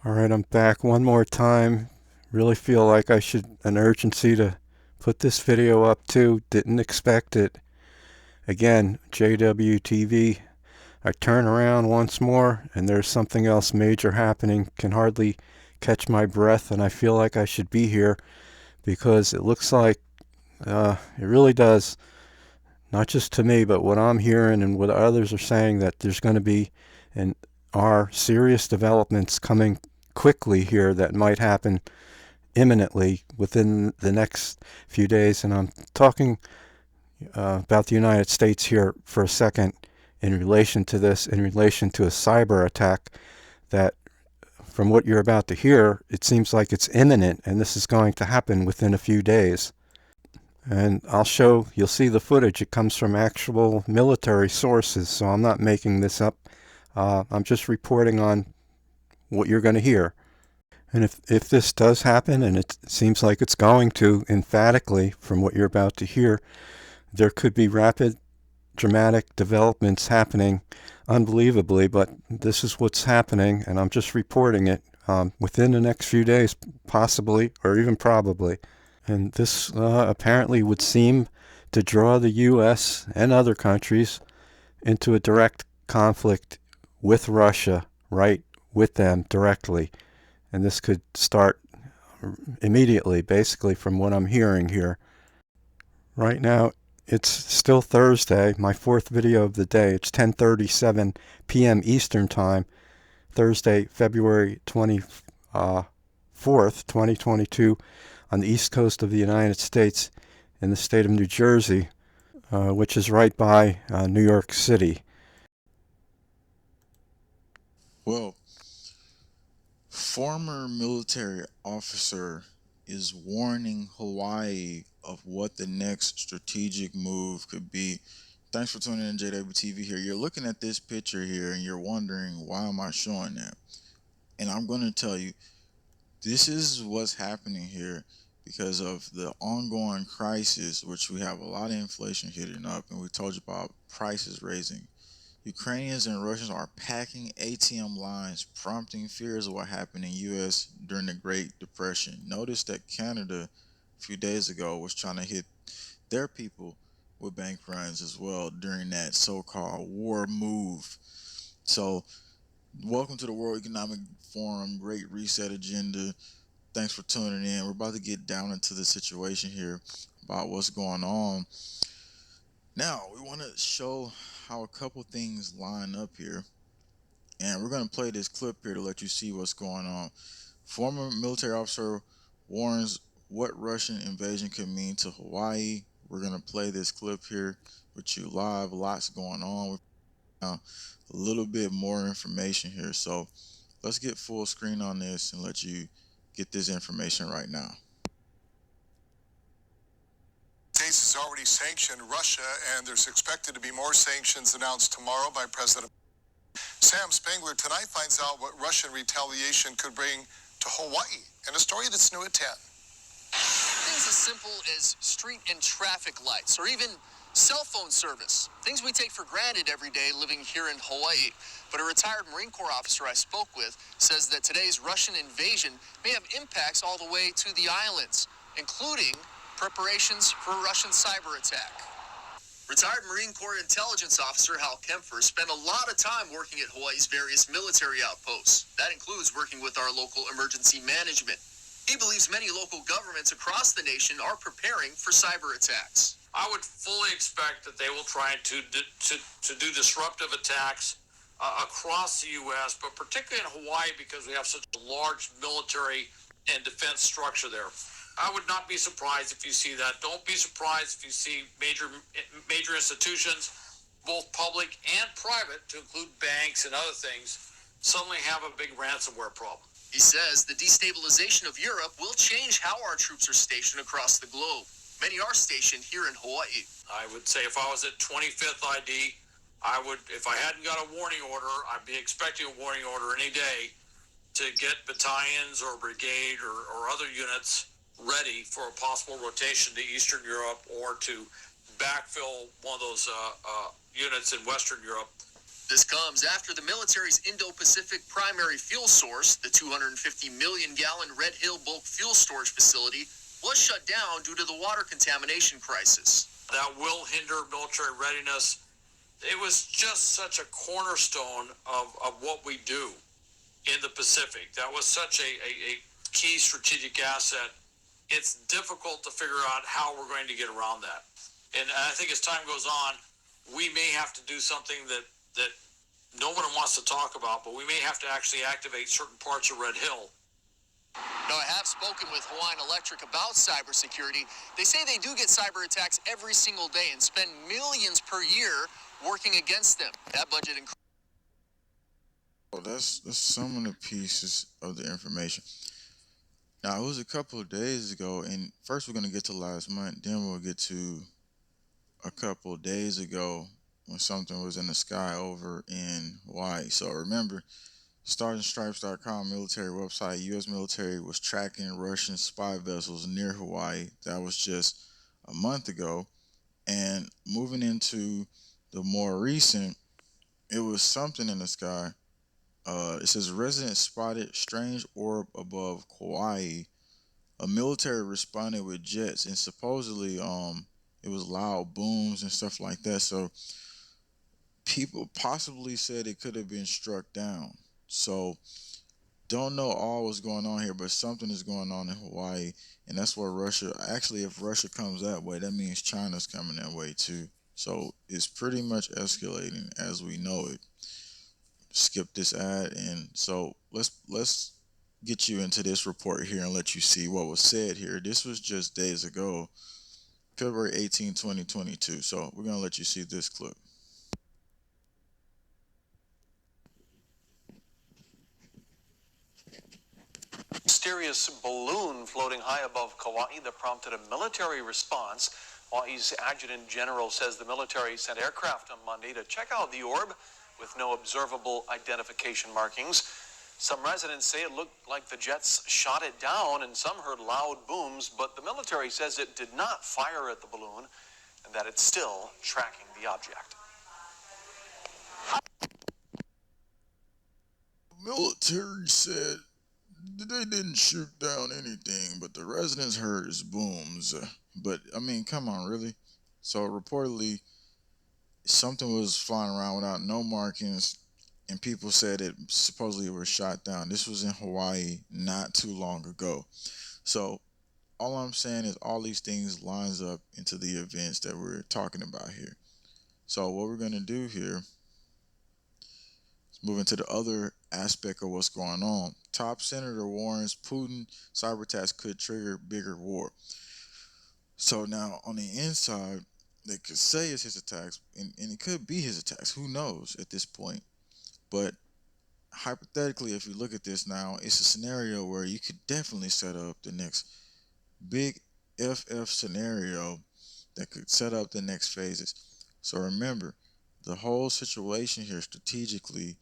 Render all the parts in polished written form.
All right, I'm back one more time. Really feel like I should an urgency to put this video up too. Didn't expect it. Again, JWTV. I turn around once more and there's something else major happening. Can hardly catch my breath and I feel like I should be here because it looks like it really does, not just to me, but what I'm hearing and what others are saying, that there's going to be and are serious developments coming quickly here that might happen imminently within the next few days. And I'm talking about the United States here for a second in relation to this, in relation to a cyber attack that, from what you're about to hear, it seems like it's imminent and this is going to happen within a few days. And you'll see the footage. It comes from actual military sources, so I'm not making this up. I'm just reporting on what you're going to hear. And if this does happen, and it seems like it's going to, emphatically, from what you're about to hear, there could be rapid, dramatic developments happening unbelievably, but this is what's happening, and I'm just reporting it within the next few days, possibly, or even probably. And this apparently would seem to draw the U.S. and other countries into a direct conflict with Russia, right with them directly. And this could start immediately, basically, from what I'm hearing here. Right now, it's still Thursday, my fourth video of the day. It's 10:37 p.m. Eastern Time, Thursday, February 24th, 2022, on the east coast of the United States in the state of New Jersey, which is right by New York City. Well, former military officer is warning Hawaii of what the next strategic move could be. Thanks for tuning in, JWTV here. You're looking at this picture here and you're wondering, why am I showing that? And I'm going to tell you, this is what's happening here because of the ongoing crisis, which we have a lot of inflation hitting up, and we told you about prices raising. Ukrainians and Russians are packing ATM lines, prompting fears of what happened in U.S. during the Great Depression. Notice that Canada, a few days ago, was trying to hit their people with bank runs as well during that so-called war move. So, welcome to the World Economic Forum Great Reset Agenda. Thanks for tuning in. We're about to get down into the situation here about what's going on. Now, we want to show how a couple things line up here. And we're going to play this clip here to let you see what's going on. Former military officer warns what Russian invasion could mean to Hawaii. We're going to play this clip here with you live. Lots going on. A little bit more information here. So let's get full screen on this and let you get this information right now. States has already sanctioned Russia, and there's expected to be more sanctions announced tomorrow by President Sam Spangler. Tonight finds out what Russian retaliation could bring to Hawaii, and a story that's new at 10. Things as simple as street and traffic lights, or even cell phone service. Things we take for granted every day living here in Hawaii. But a retired Marine Corps officer I spoke with says that today's Russian invasion may have impacts all the way to the islands, including preparations for a Russian cyber attack. Retired Marine Corps intelligence officer Hal Kempfer spent a lot of time working at Hawaii's various military outposts. That includes working with our local emergency management. He believes many local governments across the nation are preparing for cyber attacks. I would fully expect that they will try to do disruptive attacks across the U.S., but particularly in Hawaii because we have such a large military and defense structure there. I would not be surprised if you see that. Don't be surprised if you see major institutions, both public and private, to include banks and other things, suddenly have a big ransomware problem. He says the destabilization of Europe will change how our troops are stationed across the globe. Many are stationed here in Hawaii. I would say if I was at 25th ID, if I hadn't got a warning order, I'd be expecting a warning order any day to get battalions or brigade or other units ready for a possible rotation to Eastern Europe or to backfill one of those units in Western Europe. This comes after the military's Indo-Pacific primary fuel source, the 250 million gallon Red Hill bulk fuel storage facility, was shut down due to the water contamination crisis. That will hinder military readiness. It was just such a cornerstone of what we do in the Pacific. That was such a key strategic asset. It's difficult to figure out how we're going to get around that. And I think as time goes on, we may have to do something that no one wants to talk about, but we may have to actually activate certain parts of Red Hill. Now, I have spoken with Hawaiian Electric about cybersecurity. They say they do get cyber attacks every single day and spend millions per year working against them. That budget increases. Oh, that's some of the pieces of the information. Now, it was a couple of days ago, and first we're going to get to last month, then we'll get to a couple of days ago when something was in the sky over in Hawaii. So remember, StarsandStripes.com military website, U.S. military was tracking Russian spy vessels near Hawaii. That was just a month ago. And moving into the more recent, it was something in the sky. It says residents spotted strange orb above Kauai. A military responded with jets, and supposedly it was loud booms and stuff like that. So people possibly said it could have been struck down. So don't know all what's going on here, but something is going on in Hawaii, and that's where Russia. Actually, if Russia comes that way, that means China's coming that way too. So it's pretty much escalating as we know it. Skip this ad, and so let's get you into this report here and let you see what was said here. This was just days ago, February 18, 2022. So we're gonna let you see this clip. Mysterious balloon floating high above Kauai that prompted a military response. Hawaii's adjutant general says the military sent aircraft on Monday to check out the orb with no observable identification markings. Some residents say it looked like the jets shot it down, and some heard loud booms, but the military says it did not fire at the balloon and that it's still tracking the object. Military said they didn't shoot down anything, but the residents heard booms. But I mean, come on, really? So reportedly, something was flying around without no markings, and people said it supposedly was shot down. This was in Hawaii not too long ago. So all I'm saying is all these things lines up into the events that we're talking about here. So what we're gonna do here is move into the other aspect of what's going on. Top senator warns Putin cyber attacks could trigger bigger war. So now on the inside, they could say it's his attacks, and it could be his attacks. Who knows at this point? But hypothetically, if you look at this now, it's a scenario where you could definitely set up the next big FF scenario that could set up the next phases. So remember, the whole situation here strategically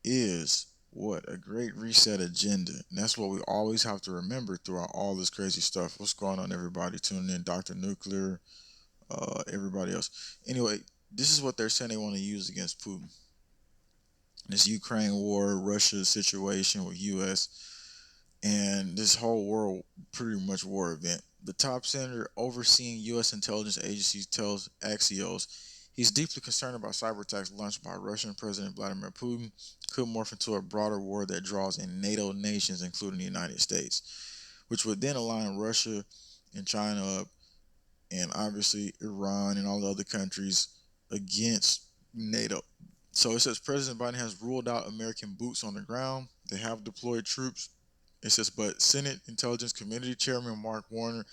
is what? A great reset agenda. And that's what we always have to remember throughout all this crazy stuff. What's going on, everybody? Tuning in, Dr. Nuclear, everybody else. Anyway, this is what they're saying they want to use against Putin. This Ukraine war, Russia situation with U.S., and this whole world pretty much war event. The top senator overseeing U.S. intelligence agencies tells Axios he's deeply concerned about cyber attacks launched by Russian President Vladimir Putin could morph into a broader war that draws in NATO nations, including the United States, which would then align Russia and China up, and obviously Iran and all the other countries against NATO. So it says President Biden has ruled out American boots on the ground. They have deployed troops. It says, but Senate Intelligence Committee Chairman Mark Warner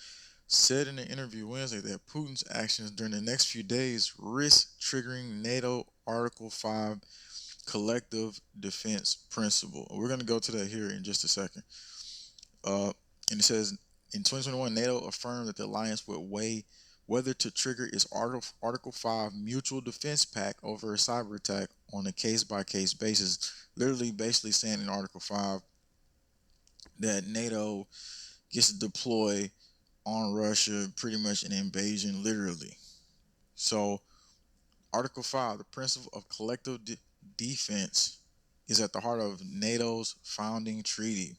said in an interview Wednesday that Putin's actions during the next few days risk triggering NATO Article 5 collective defense principle. We're going to go to that here in just a second. And it says, in 2021, NATO affirmed that the alliance would weigh whether to trigger its Article 5 mutual defense pact over a cyber attack on a case-by-case basis, literally basically saying in Article 5 that NATO gets to deploy on Russia pretty much an invasion, literally. So Article 5, the principle of collective defense is at the heart of NATO's founding treaty.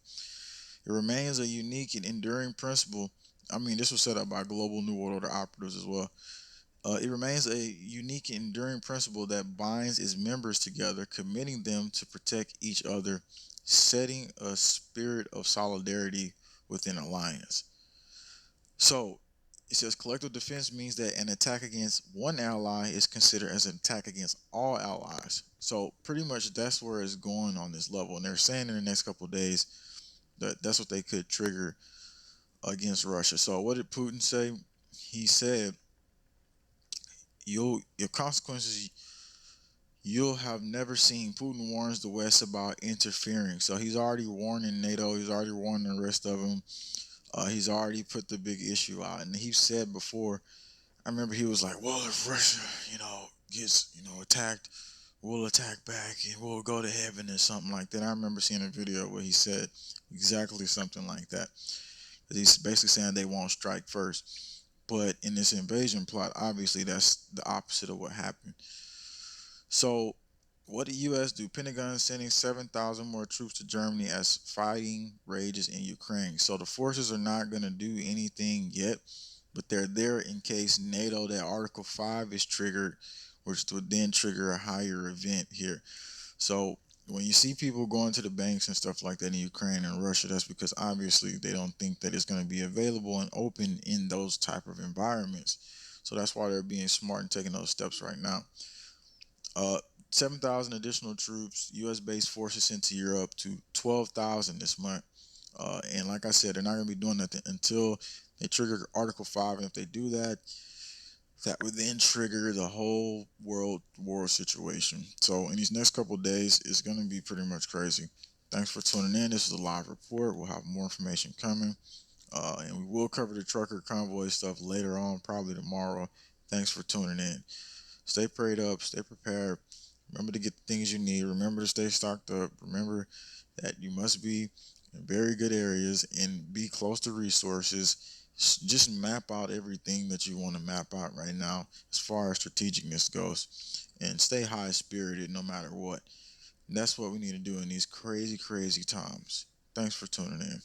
It remains a unique and enduring principle. I mean, this was set up by global New World Order operatives as well. It remains a unique and enduring principle that binds its members together, committing them to protect each other, setting a spirit of solidarity within alliance. So it says collective defense means that an attack against one ally is considered as an attack against all allies. So pretty much that's where it's going on this level. And they're saying in the next couple of days that that's what they could trigger against Russia. So what did Putin say? He said, your consequences you'll have never seen. Putin warns the West about interfering. So he's already warning NATO. He's already warning the rest of them. He's already put the big issue out. And he said before, I remember he was like, well, if Russia, gets, attacked, we'll attack back and we'll go to heaven or something like that. I remember seeing a video where he said exactly something like that. He's basically saying they won't strike first. But in this invasion plot, obviously that's the opposite of what happened. So what did U.S. do? Pentagon sending 7,000 more troops to Germany as fighting rages in Ukraine. So the forces are not going to do anything yet, but they're there in case NATO, that Article 5 is triggered, which would then trigger a higher event here. So when you see people going to the banks and stuff like that in Ukraine and Russia, that's because obviously they don't think that it's going to be available and open in those type of environments. So that's why they're being smart and taking those steps right now. 7,000 additional troops, U.S.-based forces into Europe, to 12,000 this month. And like I said, they're not going to be doing nothing until they trigger Article 5. And if they do that, that would then trigger the whole world war situation. So in these next couple of days, it's going to be pretty much crazy. Thanks for tuning in. This is a live report. We'll have more information coming. And we will cover the trucker convoy stuff later on, probably tomorrow. Thanks for tuning in. Stay prayed up. Stay prepared. Remember to get the things you need. Remember to stay stocked up. Remember that you must be in very good areas and be close to resources. Just map out everything that you want to map out right now as far as strategicness goes. And stay high-spirited no matter what. And that's what we need to do in these crazy, crazy times. Thanks for tuning in.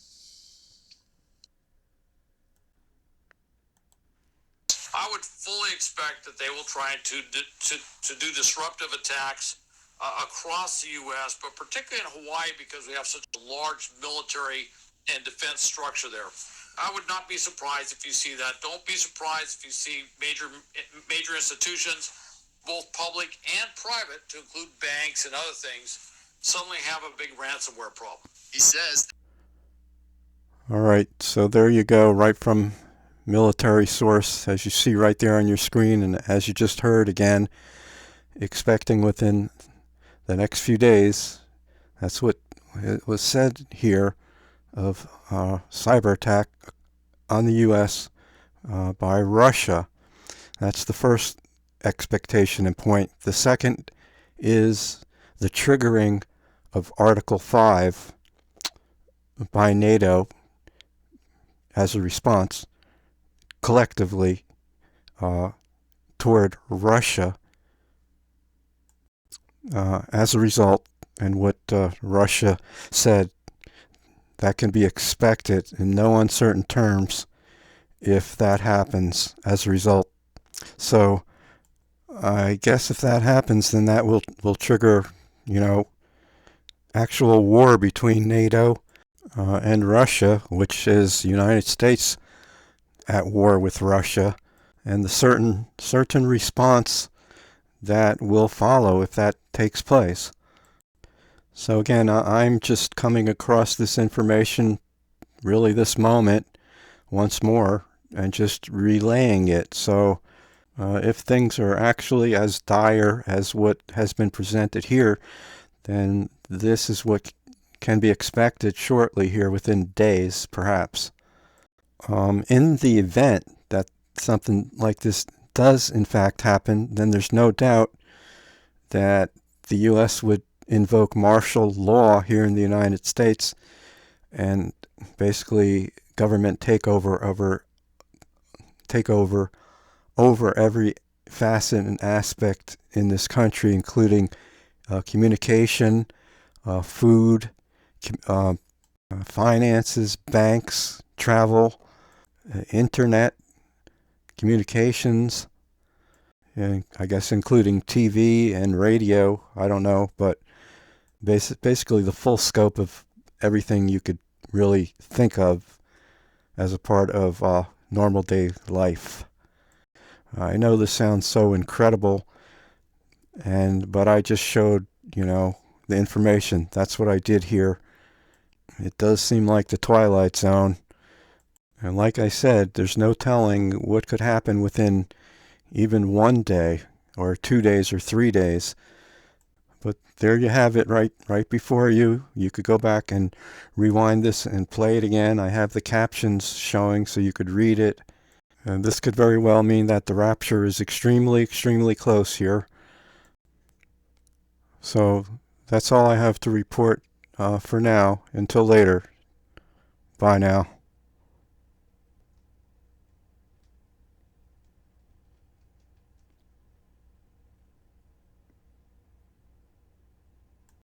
I would fully expect that they will try to do disruptive attacks across the U.S., but particularly in Hawaii because we have such a large military and defense structure there. I would not be surprised if you see that. Don't be surprised if you see major institutions, both public and private, to include banks and other things, suddenly have a big ransomware problem. He says. All right, so there you go, right from military source, as you see right there on your screen, and as you just heard again, expecting within the next few days. That's what it was said here of cyber attack on the U.S. By Russia. That's the first expectation and point. The second is the triggering of Article 5 by NATO as a response collectively toward Russia as a result, and what Russia said, that can be expected in no uncertain terms if that happens as a result. So I guess if that happens, then that will trigger, actual war between NATO and Russia, which is the United States at war with Russia, and the certain response that will follow if that takes place. So again, I'm just coming across this information really this moment once more and just relaying it. So if things are actually as dire as what has been presented here, then this is what can be expected shortly here, within days perhaps. In the event that something like this does in fact happen, then there's no doubt that the U.S. would invoke martial law here in the United States and basically government takeover over every facet and aspect in this country, including communication, food, finances, banks, travel, internet, communications, and I guess including TV and radio. I don't know, but basically the full scope of everything you could really think of as a part of normal day life. I know this sounds so incredible, but I just showed, the information. That's what I did here. It does seem like the Twilight Zone. And like I said, there's no telling what could happen within even one day or 2 days or 3 days. But there you have it right before you. You could go back and rewind this and play it again. I have the captions showing so you could read it. And this could very well mean that the rapture is extremely, extremely close here. So that's all I have to report for now. Until later. Bye now.